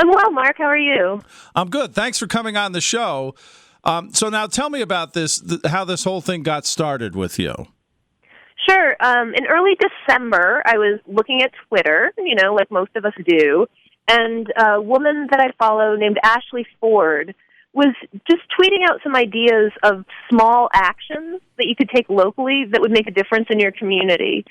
I'm well, Mark. How are you? I'm good. Thanks for coming on the show. So now tell me about this, how this whole thing got started with you. Sure. In early December, I was looking at Twitter, like most of us do, and a woman that I follow named Ashley Ford was just tweeting out some ideas of small actions that you could take locally that would make a difference in your community.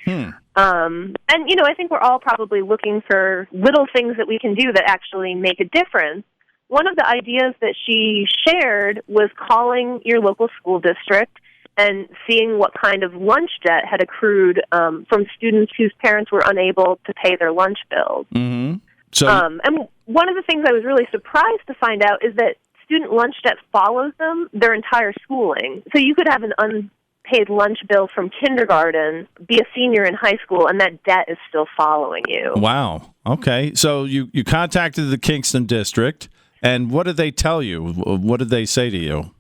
I think we're all probably looking for little things that we can do that actually make a difference. One of the ideas that she shared was calling your local school district and seeing what kind of lunch debt had accrued from students whose parents were unable to pay their lunch bills. Mm-hmm. And one of the things I was really surprised to find out is that student lunch debt follows them their entire schooling. So you could have an unpaid lunch bill from kindergarten, be a senior in high school, and that debt is still following you. Wow. Okay. So you contacted the Kingston District, and what did they tell you? What did they say to you?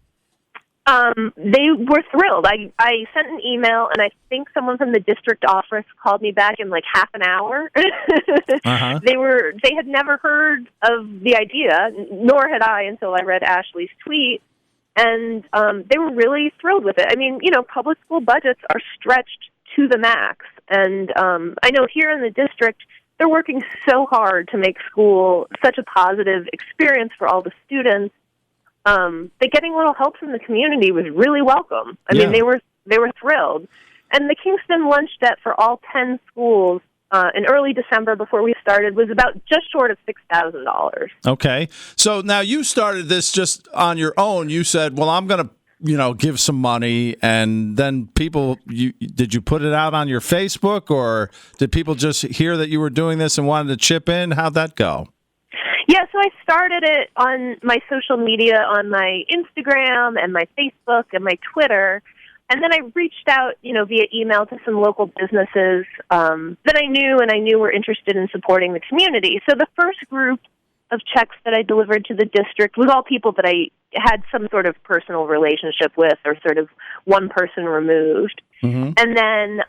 They were thrilled. I sent an email, and I think someone from the district office called me back in like half an hour. Uh-huh. They had never heard of the idea, nor had I until I read Ashley's tweet, and they were really thrilled with it. I mean, public school budgets are stretched to the max, and I know here in the district, they're working so hard to make school such a positive experience for all the students. That getting a little help from the community was really welcome. I mean, they were thrilled. And the Kingston lunch debt for all 10 schools in early December before we started was about just short of $6,000. Okay. So now you started this just on your own. You said, well, I'm going to, give some money, and then did you put it out on your Facebook, or did people just hear that you were doing this and wanted to chip in? How'd that go? Yeah, so I started it on my social media, on my Instagram and my Facebook and my Twitter, and then I reached out, via email to some local businesses that I knew were interested in supporting the community. So the first group of checks that I delivered to the district was all people that I had some sort of personal relationship with, or sort of one person removed. Mm-hmm. And then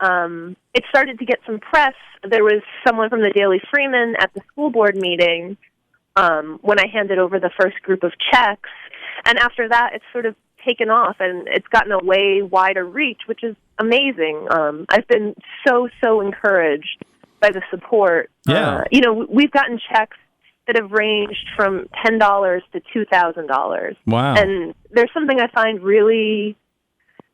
it started to get some press. There was someone from the Daily Freeman at the school board meeting when I handed over the first group of checks. And after that, it's sort of taken off, and it's gotten a way wider reach, which is amazing. I've been so encouraged by the support. Yeah. We've gotten checks that have ranged from $10 to $2,000. Wow. And there's something I find really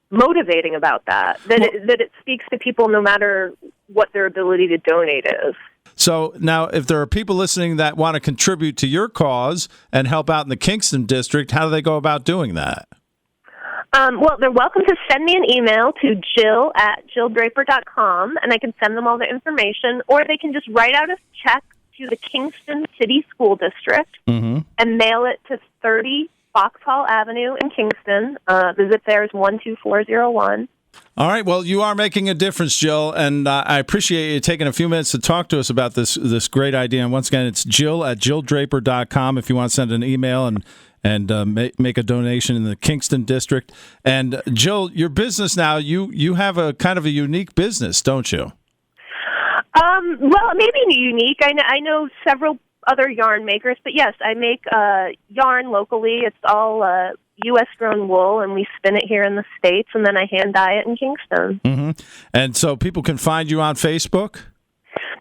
motivating about that it speaks to people no matter what their ability to donate is. So now, if there are people listening that want to contribute to your cause and help out in the Kingston District, how do they go about doing that? Well, they're welcome to send me an email to jill@jilldraper.com, and I can send them all the information, or they can just write out a check to the Kingston City School District mm-hmm. and mail it to 30 Foxhall Avenue in Kingston. The zip there is 12401. All right. Well, you are making a difference, Jill, and I appreciate you taking a few minutes to talk to us about this great idea. And once again, it's jill@jilldraper.com if you want to send an email and make a donation in the Kingston District. And Jill, your business now, you have a kind of a unique business, don't you? Well, maybe unique. I know several other yarn makers, but yes, I make yarn locally. It's all U.S.-grown wool, and we spin it here in the States, and then I hand dye it in Kingston. Mm-hmm. And so people can find you on Facebook?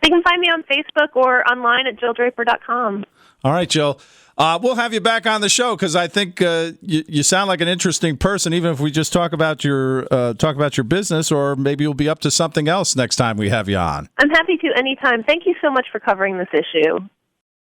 They can find me on Facebook or online at jilldraper.com. All right, Jill. We'll have you back on the show because I think you sound like an interesting person, even if we just talk about your business, or maybe you'll be up to something else next time we have you on. I'm happy to anytime. Thank you so much for covering this issue.